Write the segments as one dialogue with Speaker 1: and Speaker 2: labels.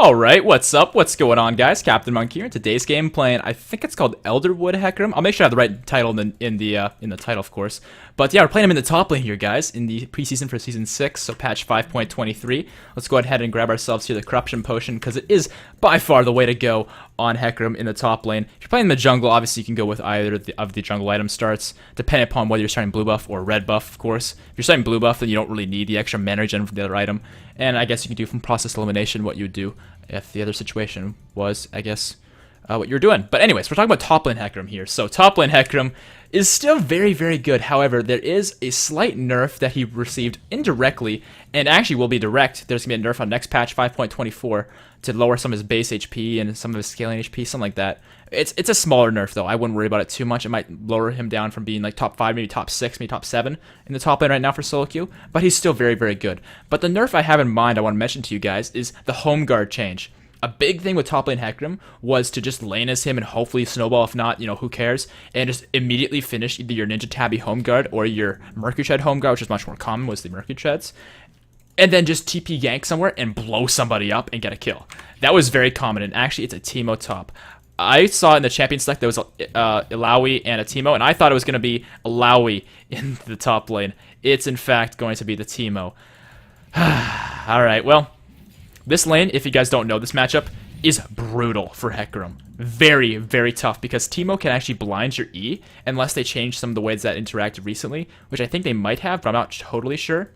Speaker 1: Alright, what's up? What's going on, guys? CaptainMonk here. In today's game, playing, I think it's called Elderwood Hecarim. I'll make sure I have the right title in the title, of course. But yeah, we're playing him in the top lane here, guys, in the preseason for Season 6, so patch 5.23. Let's go ahead and grab ourselves here the Corruption Potion, because it is by far the way to go on Hecarim in the top lane. If you're playing in the jungle, obviously you can go with either of the jungle item starts, depending upon whether you're starting blue buff or red buff, of course. If you're starting blue buff, then you don't really need the extra mana regen from the other item. And I guess you can do from process elimination what you would do if the other situation was, I guess, what you're doing. But anyways, we're talking about top lane Hecarim here. So top lane Hecarim is still very, very good. However, there is a slight nerf that he received indirectly, and actually will be direct. There's going to be a nerf on next patch 5.24 to lower some of his base HP and some of his scaling HP, something like that. It's a smaller nerf, though. I wouldn't worry about it too much. It might lower him down from being like top 5, maybe top 6, maybe top 7 in the top lane right now for solo queue, but he's still very, very good. But the nerf I have in mind I want to mention to you guys is the home guard change. A big thing with top lane Hecarim was to just lane as him and hopefully snowball, if not, who cares, and just immediately finish either your Ninja Tabby home guard or your Mercury Tread home guard, which is much more common, was the Mercury Treads, and then just TP gank somewhere and blow somebody up and get a kill. That was very common, and actually it's a Teemo top. I saw in the champion select there was Illaoi and a Teemo, and I thought it was going to be Illaoi in the top lane. It's in fact going to be the Teemo. Alright, well, this lane, if you guys don't know, this matchup is brutal for Hecarim. Very, very tough, because Teemo can actually blind your E, unless they change some of the ways that interacted recently, which I think they might have, but I'm not totally sure.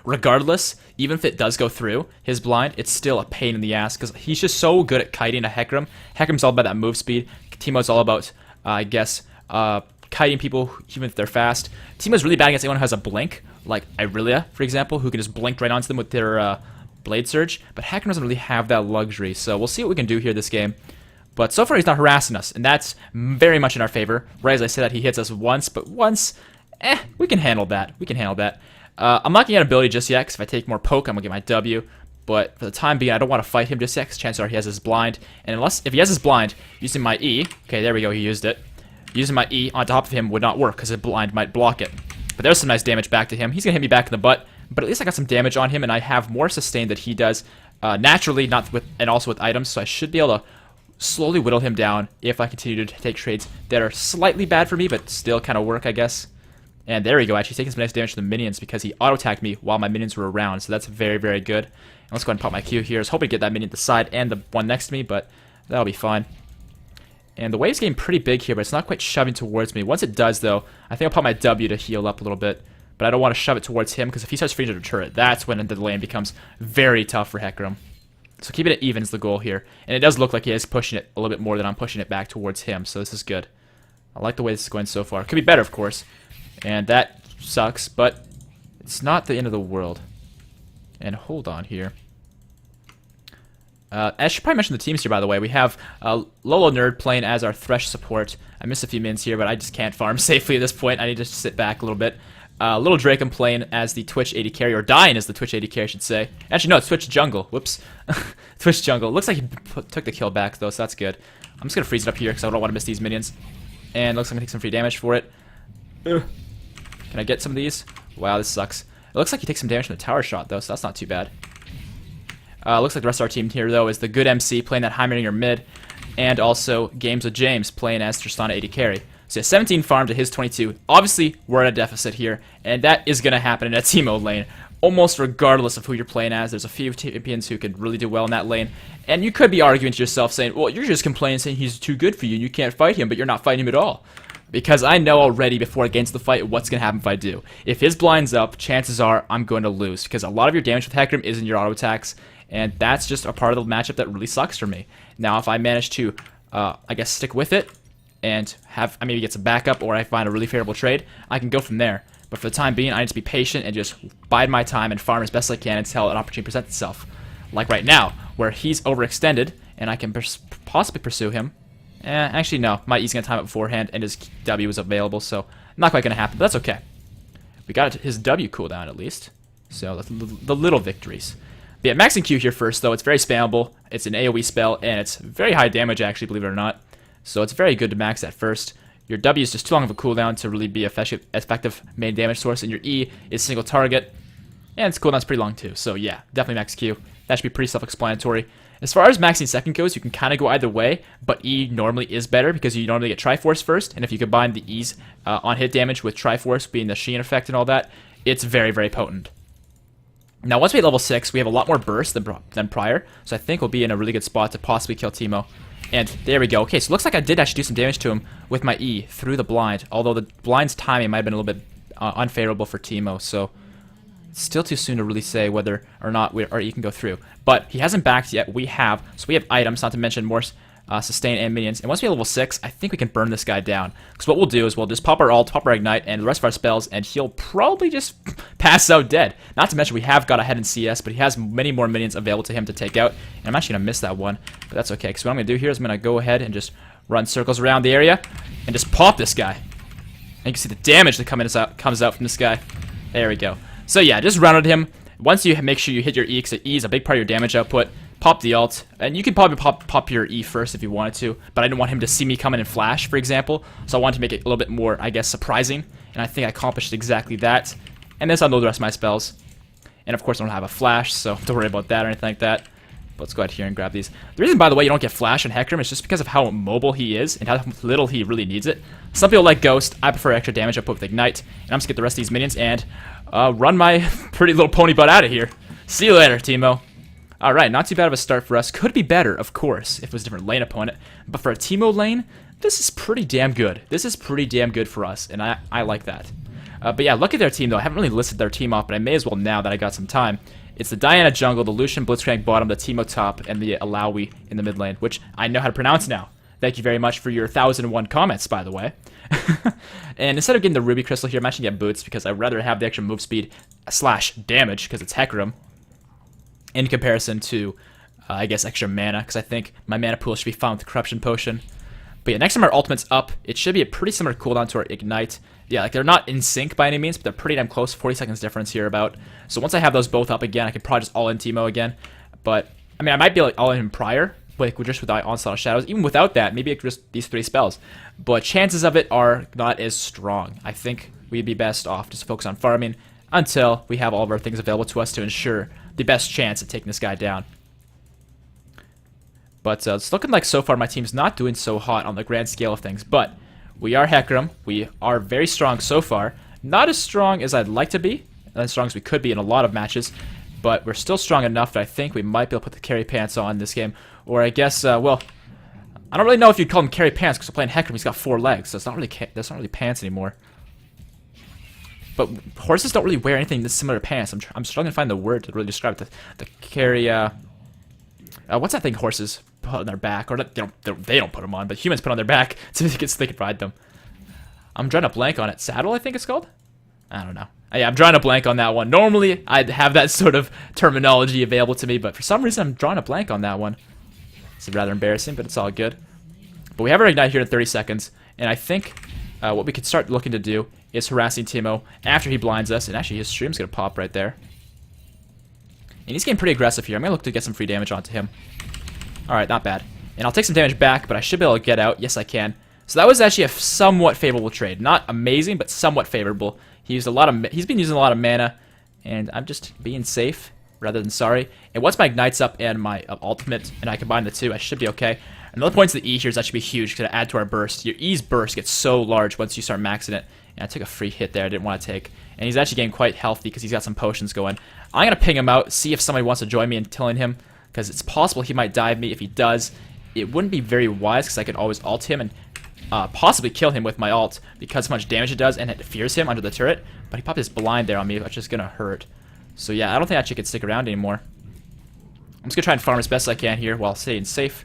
Speaker 1: Regardless, even if it does go through his blind, it's still a pain in the ass, because he's just so good at kiting a Hecarim. Hecarim's all about that move speed. Teemo's all about, I guess, kiting people, even if they're fast. Teemo's really bad against anyone who has a blink, like Illaoi, for example, who can just blink right onto them with their Blade Surge, but Hecarim doesn't really have that luxury, so we'll see what we can do here this game. But so far he's not harassing us, and that's very much in our favor. Right as I said that, he hits us once, but once, we can handle that. We can handle that. I'm not getting an ability just yet, because if I take more poke, I'm going to get my W. But for the time being, I don't want to fight him just yet, because chances are he has his blind. And if he has his blind, using my E, okay, there we go, he used it. Using my E on top of him would not work, because his blind might block it. But there's some nice damage back to him. He's going to hit me back in the butt, but at least I got some damage on him, and I have more sustain that he does naturally, and also with items, so I should be able to slowly whittle him down if I continue to take trades that are slightly bad for me, but still kind of work, I guess. And there we go, actually taking some nice damage to the minions because he auto-attacked me while my minions were around, so that's very, very good. And let's go ahead and pop my Q here. I was hoping to get that minion at the side and the one next to me, but that'll be fine. And the wave's getting pretty big here, but it's not quite shoving towards me. Once it does, though, I think I'll pop my W to heal up a little bit. But I don't want to shove it towards him, because if he starts freezing a turret, that's when the lane becomes very tough for Hecarim. So keeping it even is the goal here. And it does look like he is pushing it a little bit more than I'm pushing it back towards him, so this is good. I like the way this is going so far. Could be better, of course. And that sucks, but it's not the end of the world. And hold on here. I should probably mention the teams here, by the way. We have Lolo Nerd playing as our Thresh support. I missed a few minions here, but I just can't farm safely at this point. I need to sit back a little bit. Little Drake, I'm playing as the Twitch AD carry, or dying as the Twitch AD carry, I should say. Actually, no, it's Twitch Jungle. Whoops. Twitch Jungle. Looks like he took the kill back, though, so that's good. I'm just going to freeze it up here, because I don't want to miss these minions. And looks like I'm going to take some free damage for it. Can I get some of these? Wow, this sucks. It looks like he takes some damage from the tower shot, though, so that's not too bad. Looks like the rest of our team here, though, is the good MC playing that Heimerdinger mid, and also Games with James playing as Tristana AD carry. So yeah, 17 farm to his 22. Obviously, we're at a deficit here, and that is going to happen in a Teemo lane, almost regardless of who you're playing as. There's a few champions who could really do well in that lane, and you could be arguing to yourself saying, well, you're just complaining saying he's too good for you and you can't fight him, but you're not fighting him at all. Because I know already before I get into the fight what's going to happen if I do. If his blind's up, chances are I'm going to lose, because a lot of your damage with Hecarim is in your auto attacks, and that's just a part of the matchup that really sucks for me. Now, if I manage to, I guess, stick with it, and I maybe get some backup, or I find a really favorable trade, I can go from there. But for the time being, I need to be patient and just bide my time and farm as best I can until an opportunity presents itself. Like right now, where he's overextended, and I can possibly pursue him. Actually, no. My E's going to time it beforehand, and his W is available, so not quite going to happen, but that's okay. We got his W cooldown, at least. So, that's the little victories. But yeah, maxing Q here first, though. It's very spammable. It's an AoE spell, and it's very high damage, actually, believe it or not. So it's very good to max that first. Your W is just too long of a cooldown to really be effective main damage source, and your E is single target, and its cooldown's pretty long too. So yeah, definitely max Q. That should be pretty self-explanatory. As far as maxing second goes, you can kind of go either way, but E normally is better because you normally get Triforce first, and if you combine the E's on hit damage with Triforce being the Sheen effect and all that, it's very, very potent. Now, once we hit level 6, we have a lot more burst than prior, so I think we'll be in a really good spot to possibly kill Teemo. And there we go. Okay, so it looks like I did actually do some damage to him with my E through the blind, although the blind's timing might have been a little bit unfavorable for Teemo, so it's still too soon to really say whether or not our E can go through. But he hasn't backed yet. We have, so we have items, not to mention more sustain and minions. And once we hit level 6, I think we can burn this guy down. Because what we'll do is we'll just pop our ult, pop our ignite, and the rest of our spells, and he'll probably just pass out dead. Not to mention we have got ahead in CS, but he has many more minions available to him to take out. And I'm actually going to miss that one, but that's okay. Because what I'm going to do here is I'm going to go ahead and just run circles around the area and just pop this guy. And you can see the damage that comes out from this guy. There we go. So yeah, just rounded him. Once you make sure you hit your E, because E is a big part of your damage output, pop the ult, and you can probably pop your E first if you wanted to, but I didn't want him to see me come in and flash, for example, so I wanted to make it a little bit more, I guess, surprising, and I think I accomplished exactly that. And this unload the rest of my spells. And of course I don't have a flash, so don't worry about that or anything like that. But let's go ahead here and grab these. The reason, by the way, you don't get flash on Hecarim is just because of how mobile he is and how little he really needs it. Some people like Ghost. I prefer extra damage output with Ignite. And I'm just going to get the rest of these minions and run my pretty little pony butt out of here. See you later, Teemo. Alright, not too bad of a start for us. Could be better, of course, if it was a different lane opponent. But for a Teemo lane, this is pretty damn good. This is pretty damn good for us, and I like that. But yeah, look at their team, though. I haven't really listed their team off, but I may as well now that I got some time. It's the Diana jungle, the Lucian Blitzcrank bottom, the Teemo top, and the Illaoi in the mid lane, which I know how to pronounce now. Thank you very much for your 1,001 comments, by the way. And instead of getting the Ruby Crystal here, I'm actually getting Boots because I'd rather have the extra move speed / damage because it's Hecarim in comparison to, I guess, extra mana, because I think my mana pool should be found with the Corruption Potion. But yeah, next time our ultimate's up, it should be a pretty similar cooldown to our Ignite. Yeah, like they're not in sync by any means, but they're pretty damn close, 40 seconds difference here about. So once I have those both up again, I could probably just all-in Teemo again. But, I mean, I might be like all-in him prior, like just with the Onslaught of Shadows. Even without that, maybe just these 3 spells. But chances of it are not as strong. I think we'd be best off just focus on farming until we have all of our things available to us to ensure the best chance at taking this guy down. But it's looking like so far my team's not doing so hot on the grand scale of things. But we are Hecarim. We are very strong so far. Not as strong as I'd like to be, as strong as we could be in a lot of matches. But we're still strong enough that I think we might be able to put the carry pants on this game. Or I guess, well, I don't really know if you'd call him carry pants because we're playing Hecarim. He's got 4 legs, so it's not really that's not really pants anymore. But horses don't really wear anything this similar to pants. I'm struggling to find the word to really describe it. The carry, what's that thing horses put on their back? Or they don't put them on, but humans put on their back so they can ride them. I'm drawing a blank on it. Saddle, I think it's called? I don't know. Yeah, I'm drawing a blank on that one. Normally, I'd have that sort of terminology available to me, but for some reason, I'm drawing a blank on that one. It's rather embarrassing, but it's all good. But we have our Ignite here in 30 seconds, and I think what we could start looking to do is harassing Teemo after he blinds us, and actually his stream's going to pop right there. And he's getting pretty aggressive here. I'm going to look to get some free damage onto him. Alright, not bad. And I'll take some damage back, but I should be able to get out. Yes, I can. So that was actually a somewhat favorable trade. Not amazing, but somewhat favorable. He's been using a lot of mana, and I'm just being safe rather than sorry. And once my Ignite's up and my ultimate, and I combine the two, I should be okay. Another point to the E here is that should be huge because it add to our burst. Your E's burst gets so large once you start maxing it. And I took a free hit there I didn't want to take. And he's actually getting quite healthy because he's got some potions going. I'm going to ping him out, see if somebody wants to join me in killing him, because it's possible he might dive me. If he does, it wouldn't be very wise because I could always ult him and possibly kill him with my ult because how much damage it does and it fears him under the turret. But he popped his blind there on me, which is going to hurt. So yeah, I don't think that chick can stick around anymore. I'm just going to try and farm as best as I can here while staying safe.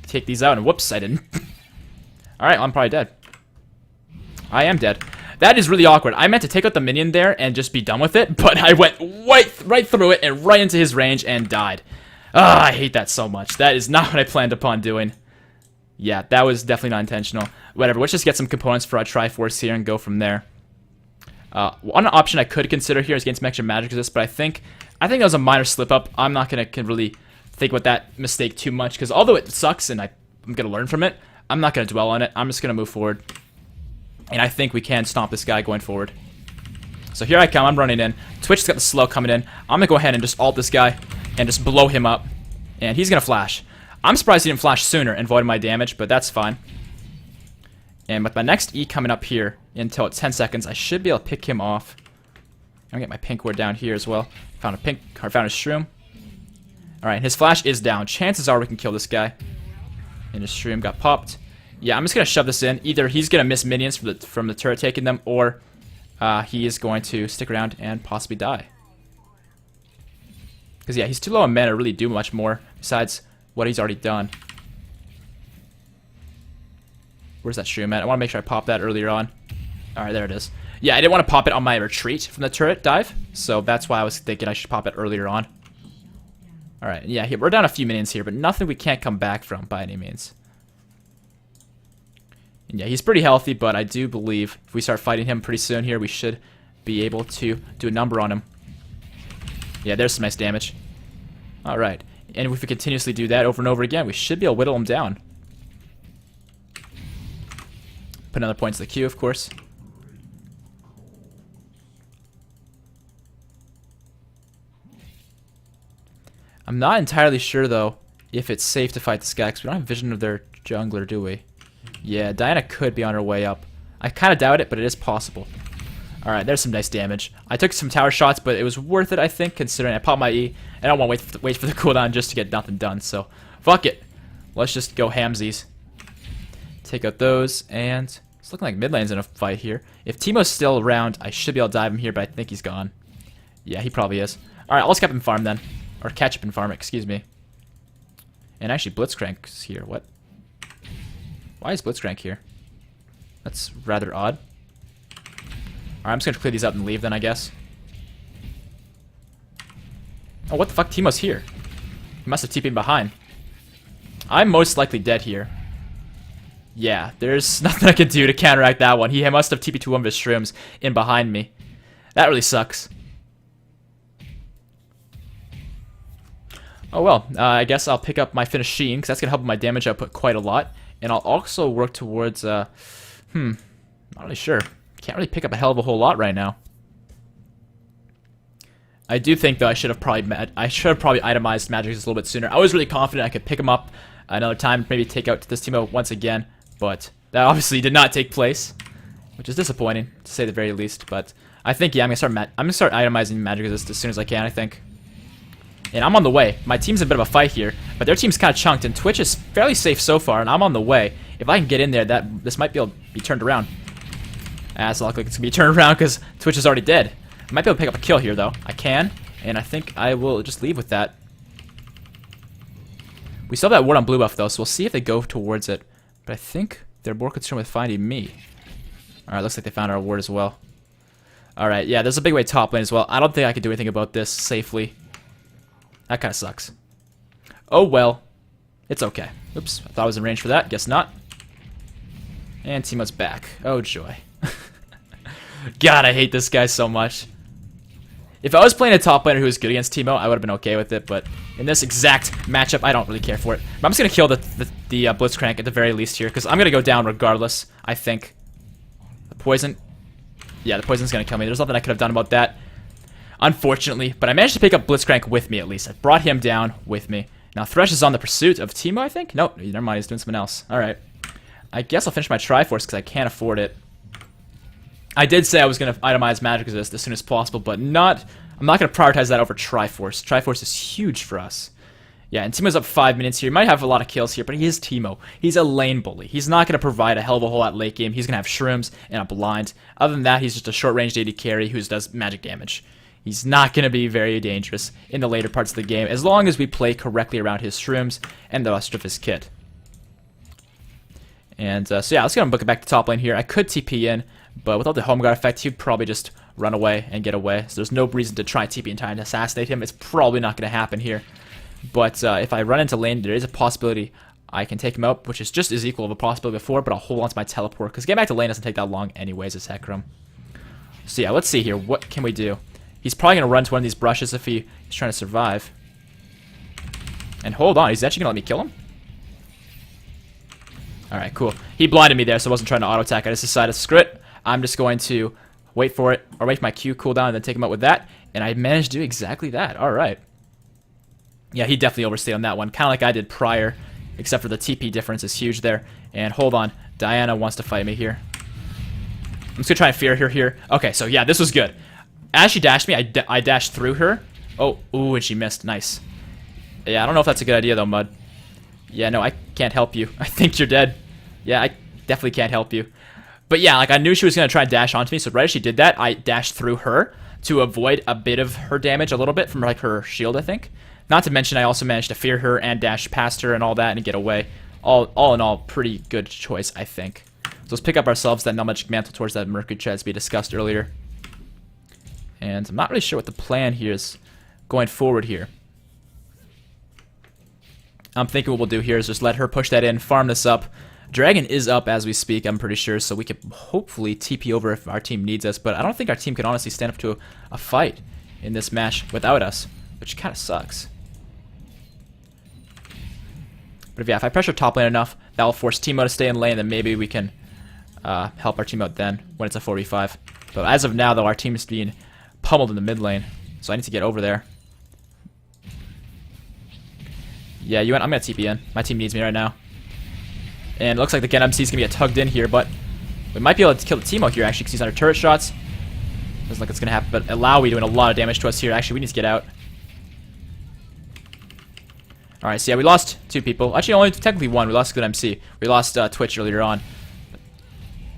Speaker 1: Take these out, and whoops, I didn't. Alright, I'm probably dead. I am dead. That is really awkward. I meant to take out the minion there and just be done with it, but I went right through it and right into his range and died. Ah, I hate that so much. That is not what I planned upon doing. Yeah, that was definitely not intentional. Whatever, let's just get some components for our Triforce here and go from there. One option I could consider here is getting some extra magic resist, but I think that was a minor slip-up. I'm not going to really think about that mistake too much, because although it sucks and I'm going to learn from it, I'm not going to dwell on it. I'm just going to move forward. And I think we can stomp this guy going forward. So So here I come. I'm running in. Twitch's got the slow coming in. I'm going to go ahead and just ult this guy and just blow him up. And he's going to flash. I'm surprised he didn't flash sooner and avoid my damage, but that's fine. And with my next E coming up here until it's 10 seconds, I should be able to pick him off. I'm going to get my pink ward down here as well. Found a shroom. Alright, his flash is down. Chances are we can kill this guy. And his shroom got popped. Yeah, I'm just going to shove this in. Either he's going to miss minions from the turret taking them, or he is going to stick around and possibly die. Because, yeah, he's too low on mana to really do much more besides what he's already done. Where's that shroom at? I want to make sure I pop that earlier on. Alright, there it is. Yeah, I didn't want to pop it on my retreat from the turret dive, so that's why I was thinking I should pop it earlier on. Alright, yeah, we're down a few minions here, but nothing we can't come back from by any means. And yeah, he's pretty healthy, but I do believe if we start fighting him pretty soon here, we should be able to do a number on him. Yeah, there's some nice damage. Alright, and if we continuously do that over and over again, we should be able to whittle him down. Put another point to the queue, of course. I'm not entirely sure, though, if it's safe to fight this guy, because we don't have vision of their jungler, do we? Yeah, Diana could be on her way up. I kind of doubt it, but it is possible. Alright, there's some nice damage. I took some tower shots, but it was worth it, I think, considering I popped my E. I don't want to wait for the cooldown just to get nothing done, so fuck it. Let's just go hamsies. Take out those, and it's looking like mid lane's in a fight here. If Teemo's still around, I should be able to dive him here, but I think he's gone. Yeah, he probably is. Alright, let's cap him farm then. Or catch up and farm, excuse me. And actually, Blitzcrank's here. What? Why is Blitzcrank here? That's rather odd. Alright, I'm just gonna clear these out and leave then, I guess. Oh, what the fuck? Teemo's here. He must have TP'd behind. I'm most likely dead here. Yeah, there's nothing I can do to counteract that one. He must have TP'd to one of his shrooms in behind me. That really sucks. Oh well, I guess I'll pick up my finished Sheen, because that's going to help with my damage output quite a lot. And I'll also work towards, not really sure. Can't really pick up a hell of a whole lot right now. I do think, though, I should have probably itemized magic just a little bit sooner. I was really confident I could pick him up another time, maybe take out this Teemo once again. But that obviously did not take place, which is disappointing, to say the very least. But I think, yeah, I'm gonna start itemizing magic resist as soon as I can, I think. And I'm on the way. My team's in a bit of a fight here, but their team's kind of chunked, and Twitch is fairly safe so far, and I'm on the way. If I can get in there, this might be able to be turned around. It's likely it's going to be turned around because Twitch is already dead. I might be able to pick up a kill here, though. I can, and I think I will just leave with that. We still have that ward on blue buff, though, so we'll see if they go towards it. But I think they're more concerned with finding me. Alright, looks like they found our ward as well. Alright, yeah, there's a big way top lane as well. I don't think I can do anything about this safely. That kind of sucks. Oh well. It's okay. Oops, I thought I was in range for that. Guess not. And Teemo's back. Oh joy. God, I hate this guy so much. If I was playing a top laner who was good against Teemo, I would have been okay with it, but in this exact matchup, I don't really care for it. But I'm just going to kill the Blitzcrank at the very least here, because I'm going to go down regardless, I think. The poison. Yeah, the poison's going to kill me. There's nothing I could have done about that, unfortunately. But I managed to pick up Blitzcrank with me, at least. I brought him down with me. Now, Thresh is on the pursuit of Teemo, I think? Nope, never mind, he's doing something else. Alright. I guess I'll finish my Triforce, because I can't afford it. I did say I was going to itemize Magic Resist as soon as possible, but I'm not going to prioritize that over Triforce. Triforce is huge for us. Yeah, and Teemo's up 5 minutes here. He might have a lot of kills here, but he is Teemo. He's a lane bully. He's not going to provide a hell of a whole lot late game. He's going to have shrooms and a blind. Other than that, he's just a short-range AD carry who does magic damage. He's not going to be very dangerous in the later parts of the game, as long as we play correctly around his shrooms and the rest of his kit. And so yeah, let's get him book it back to top lane here. I could TP in, but without the home guard effect, he'd probably just run away and get away. So there's no reason to try TP in time to assassinate him. It's probably not going to happen here. But if I run into lane, there is a possibility I can take him out, which is just as equal of a possibility before, but I'll hold on to my teleport, because getting back to lane doesn't take that long anyways, as Hecarim. So yeah, let's see here. What can we do? He's probably going to run to one of these brushes if he's trying to survive. And hold on, he's actually going to let me kill him? Alright, cool. He blinded me there, so I wasn't trying to auto-attack. I just decided, screw it. I'm just going to wait for it, or wait for my Q cooldown and then take him out with that. And I managed to do exactly that. All right. Yeah, he definitely overstayed on that one, kind of like I did prior, except for the TP difference is huge there. And hold on, Diana wants to fight me here. I'm just gonna try and fear her here. Okay, so yeah, this was good. As she dashed me, I dashed through her. Oh, ooh, and she missed. Nice. Yeah, I don't know if that's a good idea though, Mud. Yeah, no, I can't help you. I think you're dead. Yeah, I definitely can't help you. But yeah, like I knew she was gonna try and dash onto me, so right as she did that, I dashed through her to avoid a bit of her damage, a little bit from like her shield, I think. Not to mention, I also managed to fear her and dash past her and all that and get away. All in all, pretty good choice, I think. So let's pick up ourselves that non-magic mantle towards that Mercury chest we discussed earlier. And I'm not really sure what the plan here is going forward here. I'm thinking what we'll do here is just let her push that in, farm this up. Dragon is up as we speak, I'm pretty sure, so we could hopefully TP over if our team needs us. But I don't think our team can honestly stand up to a fight in this match without us, which kind of sucks. But yeah, if I pressure top lane enough, that will force Teemo to stay in lane, then maybe we can help our team out then when it's a 4v5. But as of now, though, our team is being pummeled in the mid lane, so I need to get over there. Yeah, I'm gonna TP in. My team needs me right now. And it looks like the Gen MC is gonna get tugged in here, but we might be able to kill the Teemo here actually because he's under turret shots. Doesn't look like it's gonna happen, but Illaoi doing a lot of damage to us here. Actually, we need to get out. Alright, so yeah, we lost 2 people. Actually, only technically 1. We lost Good MC. We lost Twitch earlier on.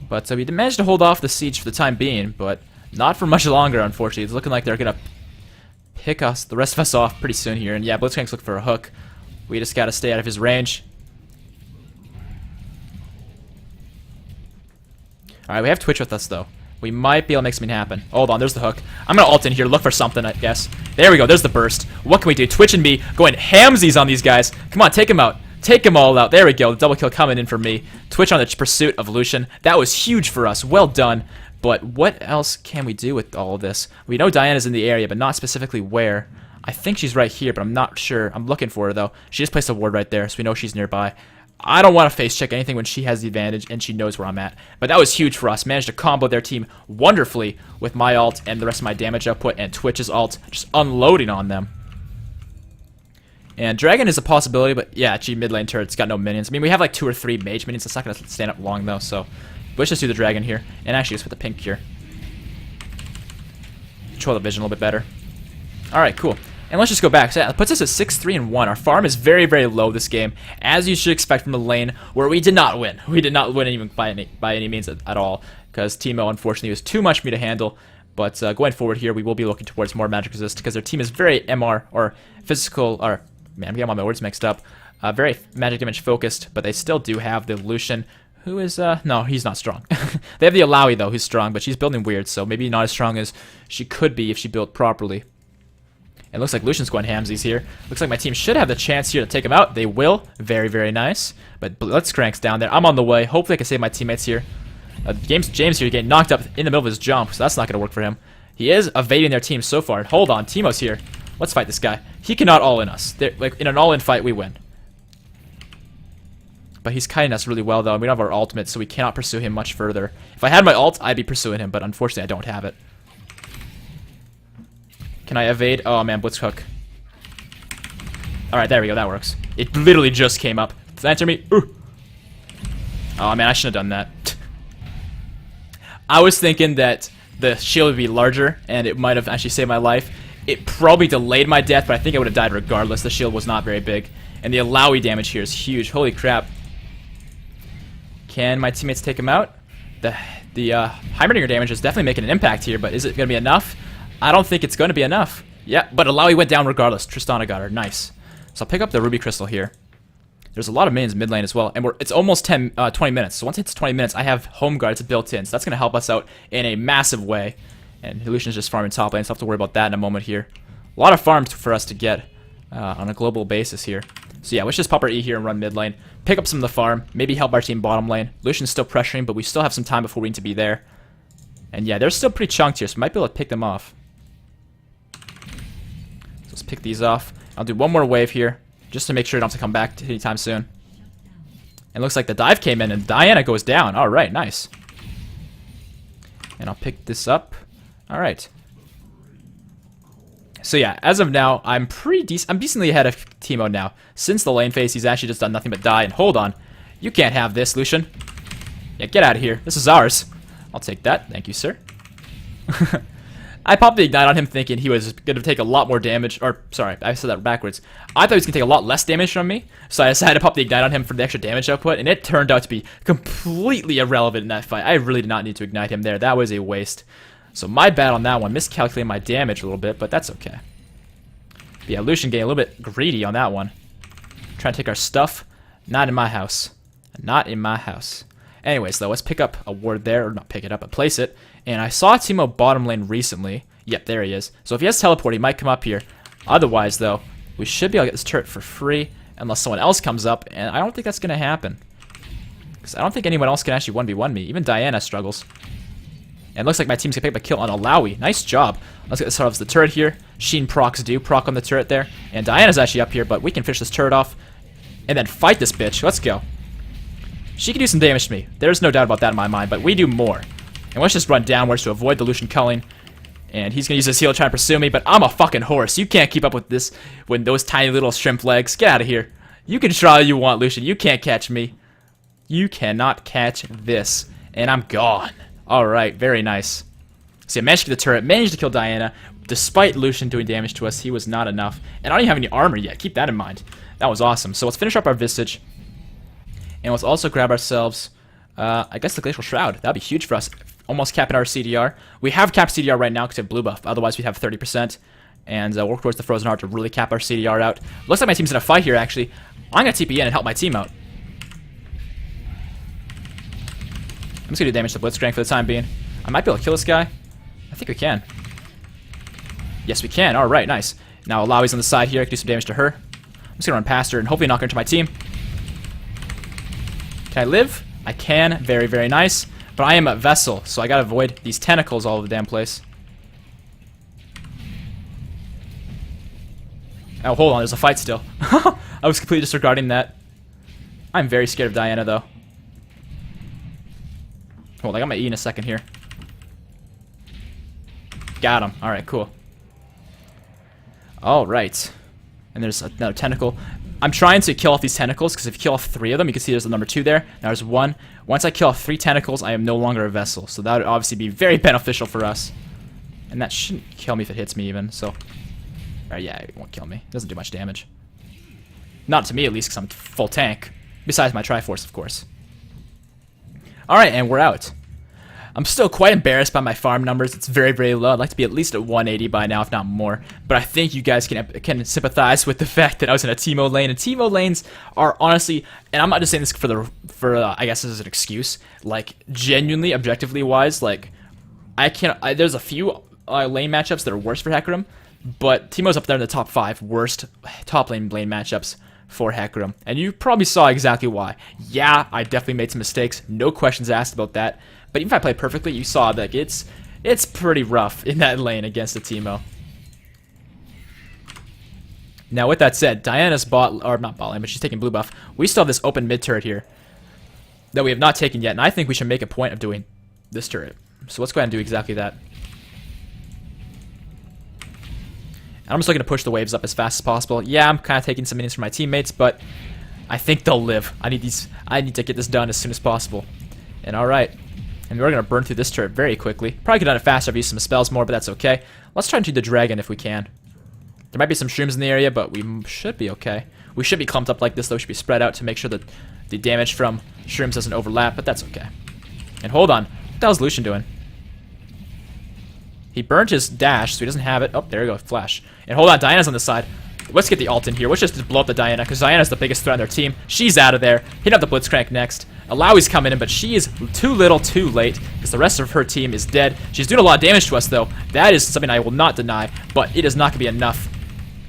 Speaker 1: But we managed to hold off the siege for the time being, but not for much longer, unfortunately. It's looking like they're going to pick the rest of us off pretty soon here. And yeah, Blitzcrank's looking for a hook. We just got to stay out of his range. Alright, we have Twitch with us, though. We might be able to make something happen. Hold on, there's the hook. I'm going to ult in here, look for something, I guess. There we go, there's the burst. What can we do? Twitch and me going hamsies on these guys. Come on, take them out. Take them all out. There we go, the double kill coming in for me. Twitch on the pursuit of Lucian. That was huge for us. Well done. But what else can we do with all of this? We know Diana's in the area, but not specifically where. I think she's right here, but I'm not sure. I'm looking for her, though. She just placed a ward right there, so we know she's nearby. I don't want to face check anything when she has the advantage and she knows where I'm at. But that was huge for us. Managed to combo their team wonderfully with my ult and the rest of my damage output and Twitch's ult. Just unloading on them. And Dragon is a possibility, but yeah, gee, mid lane turret's got no minions. I mean, we have like 2 or 3 mage minions. It's not going to stand up long, though. So let's just do the Dragon here. And actually, let's put the pink here. Control the vision a little bit better. Alright, cool. And let's just go back. So that puts us at 6-3-1. Our farm is very, very low this game, as you should expect from the lane where we did not win. We did not win even by any means at all, because Teemo, unfortunately, was too much for me to handle. But going forward here, we will be looking towards more magic resist, because their team is very MR, or physical, or, man, I'm getting all my words mixed up, very magic damage focused, but they still do have the Lucian, who is, no, he's not strong. They have the Illaoi, though, who's strong, but she's building weird, so maybe not as strong as she could be if she built properly. It looks like Lucian's going hamsies here. Looks like my team should have the chance here to take him out. They will. Very, very nice. But Blitzcrank's down there. I'm on the way. Hopefully I can save my teammates here. James here getting knocked up in the middle of his jump, so that's not going to work for him. He is evading their team so far. Hold on. Teemo's here. Let's fight this guy. He cannot all-in us. Like, in an all-in fight, we win. But he's kiting us really well, though, and we don't have our ultimate, so we cannot pursue him much further. If I had my ult, I'd be pursuing him, but unfortunately I don't have it. Can I evade? Oh man, blitz hook. Alright, there we go, that works. It literally just came up. Does that answer me? Ooh. Oh man, I shouldn't have done that. I was thinking that the shield would be larger, and it might have actually saved my life. It probably delayed my death, but I think I would have died regardless. The shield was not very big. And the Illaoi damage here is huge. Holy crap. Can my teammates take him out? The Heimerdinger damage is definitely making an impact here, but is it going to be enough? I don't think it's going to be enough. Yeah, but Illaoi went down regardless. Tristana got her. Nice. So I'll pick up the Ruby Crystal here. There's a lot of minions mid lane as well. And it's almost 20 minutes. So once it hits 20 minutes, I have home guards built in. So that's going to help us out in a massive way. And Lucian's just farming top lane, so I'll have to worry about that in a moment here. A lot of farms for us to get on a global basis here. So yeah, let's just pop our E here and run mid lane. Pick up some of the farm. Maybe help our team bottom lane. Lucian's still pressuring, but we still have some time before we need to be there. And yeah, they're still pretty chunked here, so we might be able to pick them off. So let's pick these off. I'll do one more wave here, just to make sure I don't have to come back anytime soon. And it looks like the dive came in, and Diana goes down. Alright, nice. And I'll pick this up. Alright. So yeah, as of now, I'm decently ahead of Teemo now. Since the lane phase, he's actually just done nothing but die. And hold on. You can't have this, Lucian. Yeah, get out of here. This is ours. I'll take that. Thank you, sir. I popped the Ignite on him thinking he was going to take a lot more damage. Or, sorry, I said that backwards. I thought he was going to take a lot less damage from me. So I decided to pop the Ignite on him for the extra damage output. And it turned out to be completely irrelevant in that fight. I really did not need to Ignite him there. That was a waste. So my bad on that one. Miscalculating my damage a little bit, but that's okay. But yeah, Lucian getting a little bit greedy on that one. Trying to take our stuff. Not in my house. Not in my house. Anyways, though, let's pick up a ward there. Or not pick it up, but place it. And I saw Teemo bottom lane recently. Yep, there he is. So if he has teleport, he might come up here. Otherwise, though, we should be able to get this turret for free. Unless someone else comes up. And I don't think that's going to happen. Because I don't think anyone else can actually 1v1 me. Even Diana struggles. And it looks like my team's going to pick up a kill on Illaoi. Nice job. Let's get ourselves the turret here. Sheen procs do. Proc on the turret there. And Diana's actually up here, but we can finish this turret off. And then fight this bitch. Let's go. She can do some damage to me. There's no doubt about that in my mind, but we do more. And let's just run downwards to avoid the Lucian culling. And he's going to use his heal to try to pursue me, but I'm a fucking horse. You can't keep up with this with those tiny little shrimp legs. Get out of here. You can try all you want, Lucian. You can't catch me. You cannot catch this. And I'm gone. Alright, very nice. See, I managed to get the turret, managed to kill Diana. Despite Lucian doing damage to us, he was not enough. And I don't even have any armor yet. Keep that in mind. That was awesome. So let's finish up our Visage. And let's also grab ourselves, I guess, the Glacial Shroud. That'd be huge for us. Almost capping our CDR. We have capped CDR right now because we have blue buff. Otherwise, we'd have 30%. And work towards the Frozen Heart to really cap our CDR out. Looks like my team's in a fight here, actually. I'm going to TP in and help my team out. I'm just going to do damage to Blitzcrank for the time being. I might be able to kill this guy. I think we can. Yes, we can. Alright, nice. Now Illaoi's on the side here. I can do some damage to her. I'm just going to run past her and hopefully knock her into my team. Can I live? I can. Very, very nice. But I am a vessel, so I gotta avoid these tentacles all over the damn place. Oh, hold on. There's a fight still. I was completely disregarding that. I'm very scared of Diana, though. Hold on. I got my E in a second here. Got him. Alright, cool. Alright. And there's another tentacle. I'm trying to kill off these tentacles, because if you kill off 3 of them, you can see there's the number 2 there. Now there's 1. Once I kill off 3 tentacles, I am no longer a vessel. So that would obviously be very beneficial for us. And that shouldn't kill me if it hits me even, so... yeah, it won't kill me. It doesn't do much damage. Not to me, at least, because I'm full tank. Besides my Triforce, of course. Alright, and we're out. I'm still quite embarrassed by my farm numbers. It's very, very low. I'd like to be at least at 180 by now, if not more. But I think you guys can sympathize with the fact that I was in a Teemo lane. And Teemo lanes are honestly, and I'm not just saying this I guess as an excuse. Like, genuinely, objectively wise, like, there's a few lane matchups that are worse for Hecarim. But Teemo's up there in the top 5 worst top lane matchups for Hecarim. And you probably saw exactly why. Yeah, I definitely made some mistakes. No questions asked about that. But even if I play perfectly, you saw that it's pretty rough in that lane against the Teemo. Now, with that said, Diana's not bot lane, but she's taking blue buff. We still have this open mid turret here that we have not taken yet, and I think we should make a point of doing this turret. So let's go ahead and do exactly that. And I'm just looking to push the waves up as fast as possible. Yeah, I'm kind of taking some minions from my teammates, but I think they'll live. I need to get this done as soon as possible. And alright. And we're going to burn through this turret very quickly. Probably could have done it faster if I used some spells more, but that's okay. Let's try and do the dragon if we can. There might be some shrooms in the area, but we should be okay. We should be clumped up like this, though. We should be spread out to make sure that the damage from shrooms doesn't overlap, but that's okay. And hold on. What the hell's Lucian doing? He burnt his dash, so he doesn't have it. Oh, there we go. Flash. And hold on. Diana's on the side. Let's get the ult in here. Let's just blow up the Diana, because Diana's the biggest threat on their team. She's out of there. Hit up the Blitzcrank next. Illaoi's coming in, but she is too little, too late, because the rest of her team is dead. She's doing a lot of damage to us, though. That is something I will not deny, but it is not going to be enough.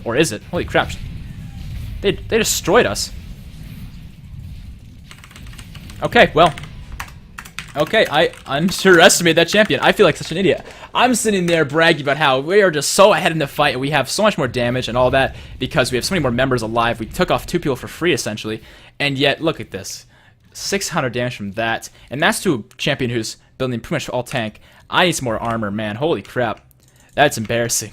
Speaker 1: Or is it? Holy crap. They destroyed us. Okay, well. Okay, I underestimated that champion. I feel like such an idiot. I'm sitting there bragging about how we are just so ahead in the fight and we have so much more damage and all that because we have so many more members alive. We took off 2 people for free, essentially. And yet, look at this. 600 damage from that. And that's to a champion who's building pretty much all tank. I need some more armor, man. Holy crap. That's embarrassing.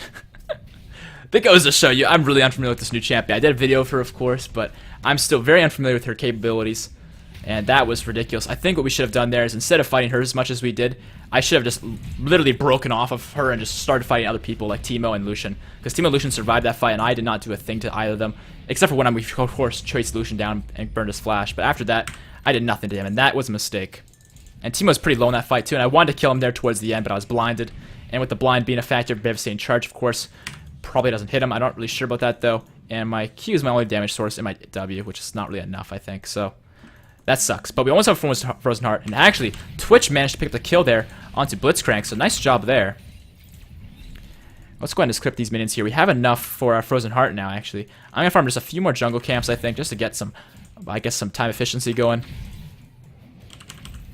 Speaker 1: That goes to show you, I'm really unfamiliar with this new champion. I did a video of her, of course, but I'm still very unfamiliar with her capabilities. And that was ridiculous. I think what we should have done there is instead of fighting her as much as we did, I should have just literally broken off of her and just started fighting other people like Teemo and Lucian. Because Teemo and Lucian survived that fight, and I did not do a thing to either of them. Except for when we, of course, chased Lucian down and burned his flash. But after that, I did nothing to him, and that was a mistake. And Teemo was pretty low in that fight, too, and I wanted to kill him there towards the end, but I was blinded. And with the blind being a factor, devastating charge, of course, probably doesn't hit him. I'm not really sure about that, though. And my Q is my only damage source, and my W, which is not really enough, I think. So that sucks. But we almost have Frozen Heart. And actually, Twitch managed to pick up the kill there onto Blitzcrank. So nice job there. Let's go ahead and script these minions here. We have enough for our Frozen Heart now, actually. I'm going to farm just a few more jungle camps, I think, just to get some, I guess, some time efficiency going.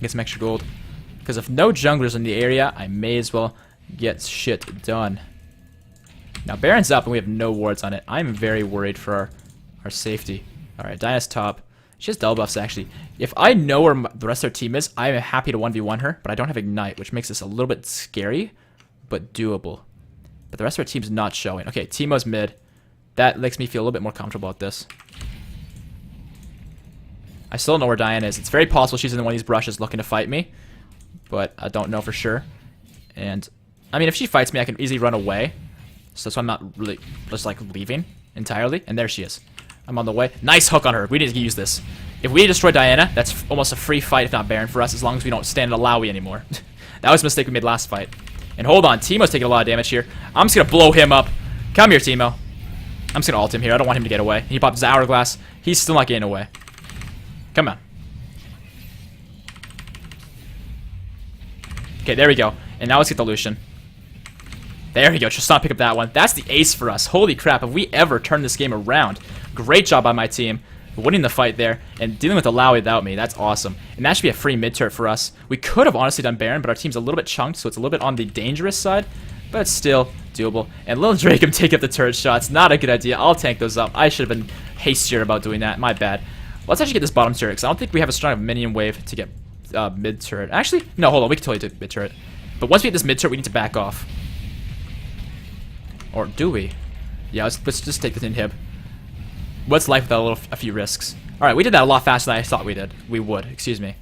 Speaker 1: Get some extra gold. Because if no junglers in the area, I may as well get shit done. Now, Baron's up, and we have no wards on it. I'm very worried for our safety. Alright, Diana's top. She has double buffs, actually. If I know where the rest of our team is, I'm happy to 1v1 her, but I don't have Ignite, which makes this a little bit scary, but doable. But the rest of our team's not showing. Okay, Teemo's mid. That makes me feel a little bit more comfortable at this. I still don't know where Diana is. It's very possible she's in one of these brushes looking to fight me, but I don't know for sure. And, I mean, if she fights me, I can easily run away. So that's why I'm not really just, like, leaving entirely. And there she is. I'm on the way. Nice hook on her. We need to use this. If we destroy Diana, that's almost a free fight, if not Baron, for us, as long as we don't stand at Illaoi anymore. That was a mistake we made last fight. And hold on, Teemo's taking a lot of damage here. I'm just going to blow him up. Come here, Teemo. I'm just going to ult him here. I don't want him to get away. He popped his hourglass. He's still not getting away. Come on. Okay, there we go. And now let's get the Lucian. There we go. Just not pick up that one. That's the ace for us. Holy crap. If we ever turn this game around. Great job by my team. Winning the fight there. And dealing with Illaoi without me. That's awesome. And that should be a free mid turret for us. We could have honestly done Baron, but our team's a little bit chunked, so it's a little bit on the dangerous side. But it's still doable. And Lil Drakem take up the turret shots. Not a good idea. I'll tank those up. I should have been hastier about doing that. My bad. Let's actually get this bottom turret, because I don't think we have a strong enough minion wave to get mid turret. Actually, no, hold on. We can totally do mid turret. But once we get this mid turret, we need to back off. Or do we? Yeah, let's just take the inhib. What's life without a few risks? Alright, we did that a lot faster than I thought we would. Excuse me.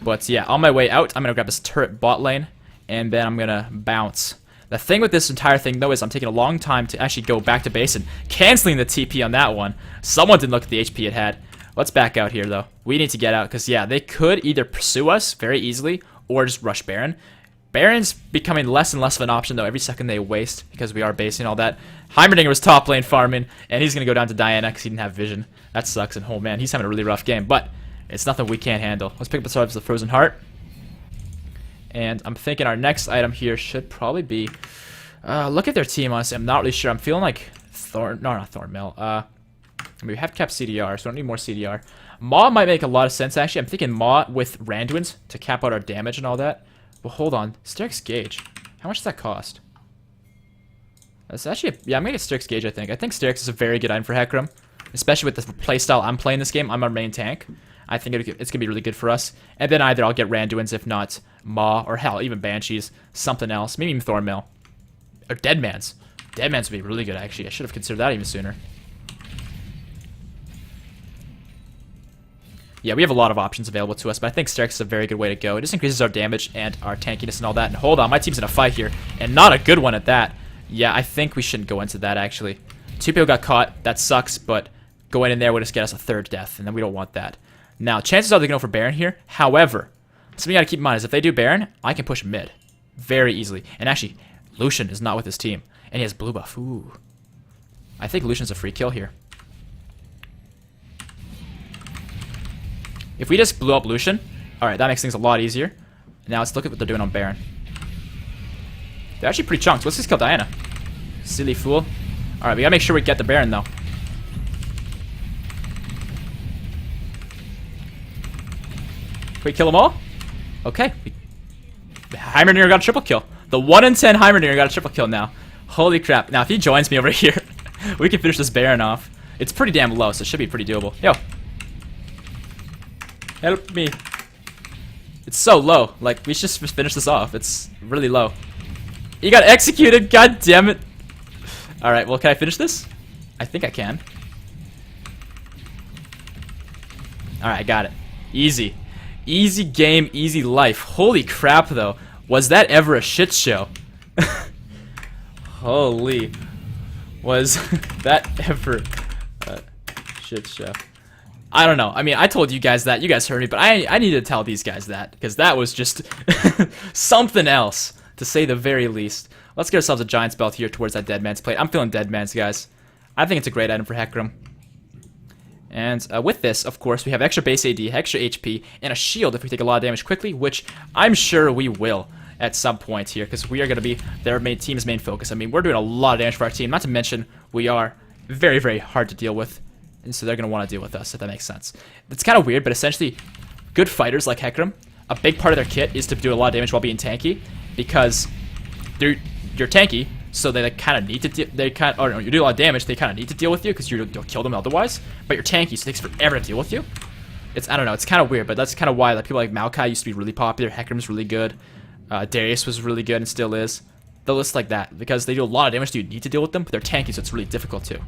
Speaker 1: But yeah, on my way out, I'm going to grab this turret bot lane, and then I'm going to bounce. The thing with this entire thing, though, is I'm taking a long time to actually go back to base and canceling the TP on that one. Someone didn't look at the HP it had. Let's back out here, though. We need to get out, because, yeah, they could either pursue us very easily or just rush Baron. Baron's becoming less and less of an option, though, every second they waste, because we are basing all that. Heimerdinger was top lane farming, and he's going to go down to Diana because he didn't have vision. That sucks, and oh man, he's having a really rough game, but it's nothing we can't handle. Let's pick up the start of the Frozen Heart. And I'm thinking our next item here should probably be... look at their team, honestly. I'm not really sure. I'm feeling like not Thornmill. I mean, we have kept CDR, so we don't need more CDR. Maw might make a lot of sense, actually. I'm thinking Maw with Randuin's to cap out our damage and all that. Well, hold on. Sterix Gauge. How much does that cost? That's actually... yeah, I'm going to get Sterix Gauge, I think. I think Sterix is a very good item for Hecarim. Especially with the playstyle I'm playing this game. I'm our main tank. I think it's going to be really good for us. And then either I'll get Randuin's, if not Maw, or hell, even Banshees. Something else. Maybe even Thornmill. Or Deadman's. Deadman's would be really good, actually. I should have considered that even sooner. Yeah, we have a lot of options available to us, but I think Sterix is a very good way to go. It just increases our damage and our tankiness and all that. And hold on, my team's in a fight here, and not a good one at that. Yeah, I think we shouldn't go into that, actually. Two people got caught. That sucks, but going in there would just get us a third death, and then we don't want that. Now, chances are they're going to go for Baron here. However, something you got to keep in mind is if they do Baron, I can push mid very easily. And actually, Lucian is not with his team, and he has blue buff. Ooh. I think Lucian's a free kill here. If we just blew up Lucian, alright, that makes things a lot easier. Now let's look at what they're doing on Baron. They're actually pretty chunked. Let's just kill Diana. Silly fool. Alright, we gotta make sure we get the Baron, though. Can we kill them all? Okay. Heimerdinger got a triple kill. The 1 in 10 Heimerdinger got a triple kill now. Holy crap. Now, if he joins me over here, we can finish this Baron off. It's pretty damn low, so it should be pretty doable. Yo. Help me. It's so low. Like, we should just finish this off. It's really low. You got executed. God damn it. All right. Well, can I finish this? I think I can. All right. I got it. Easy. Easy game, easy life. Holy crap, though. Was that ever a shit show? Holy. Was that ever a shit show? I don't know. I mean, I told you guys that. You guys heard me, but I need to tell these guys that, because that was just something else, to say the very least. Let's get ourselves a Giant's Belt here towards that Dead Man's Plate. I'm feeling Dead Man's, guys. I think it's a great item for Hecarim. And with this, of course, we have extra base AD, extra HP, and a shield if we take a lot of damage quickly, which I'm sure we will at some point here, because we are going to be their team's main focus. I mean, we're doing a lot of damage for our team, not to mention we are very, very hard to deal with. And so they're going to want to deal with us, if that makes sense. It's kind of weird, but essentially, good fighters like Hecarim, a big part of their kit is to do a lot of damage while being tanky, because you're tanky, so they kind of need to you do a lot of damage, they kind of need to deal with you, because you'll kill them otherwise, but you're tanky, so it takes forever to deal with you. I don't know, it's kind of weird, but that's kind of why people like Maokai used to be really popular, Hecarim's really good, Darius was really good and still is. The list like that, because they do a lot of damage, so you need to deal with them, but they're tanky, so it's really difficult too.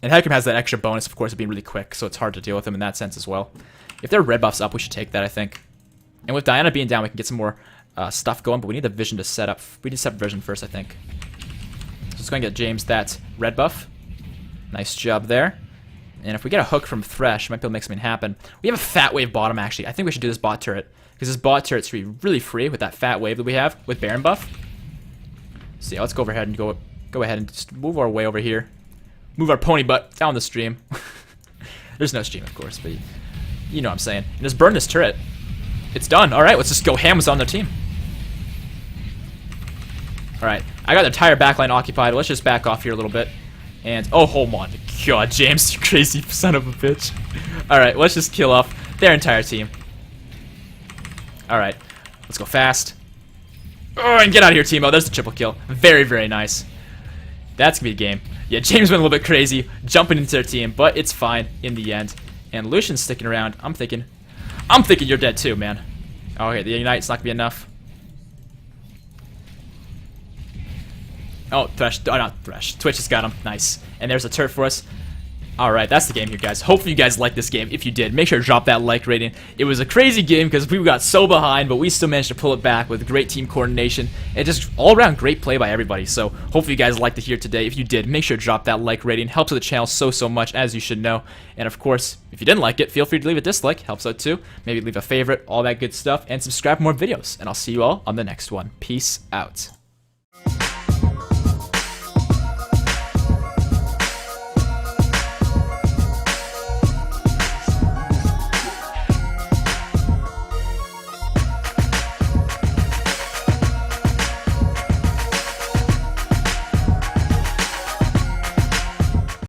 Speaker 1: And Hecarim has that extra bonus, of course, of being really quick, so it's hard to deal with them in that sense as well. If their red buff's up, we should take that, I think. And with Diana being down, we can get some more stuff going, but we need the vision to set up. We need to set vision first, I think. So let's go and get James that red buff. Nice job there. And if we get a hook from Thresh, might be able to make something happen. We have a fat wave bottom, actually. I think we should do this bot turret, because this bot turret's be really free with that fat wave that we have with Baron buff. So yeah, let's go overhead and go ahead and just move our way over here. Move our pony butt down the stream. There's no stream, of course, but you know what I'm saying. And just burn this turret. It's done. All right, let's just go hams on their team. All right, I got the entire backline occupied. Let's just back off here a little bit. And, oh my god, James, you crazy son of a bitch. All right, let's just kill off their entire team. All right, let's go fast. Oh, and get out of here, Teemo. There's the triple kill. Very, very nice. That's going to be a game. Yeah, James went a little bit crazy, jumping into their team, but it's fine in the end. And Lucian's sticking around. I'm thinking you're dead too, man. Oh, okay, the Ignite's not going to be enough. Oh, Thresh. Oh, not Thresh. Twitch has got him. Nice. And there's a turret for us. Alright, that's the game here, guys. Hopefully you guys liked this game. If you did, make sure to drop that like rating. It was a crazy game because we got so behind, but we still managed to pull it back with great team coordination and just all-around great play by everybody. So hopefully you guys liked it here today. If you did, make sure to drop that like rating. Helps the channel so much, as you should know. And of course, if you didn't like it, feel free to leave a dislike. Helps out too. Maybe leave a favorite, all that good stuff, and subscribe for more videos. And I'll see you all on the next one. Peace out.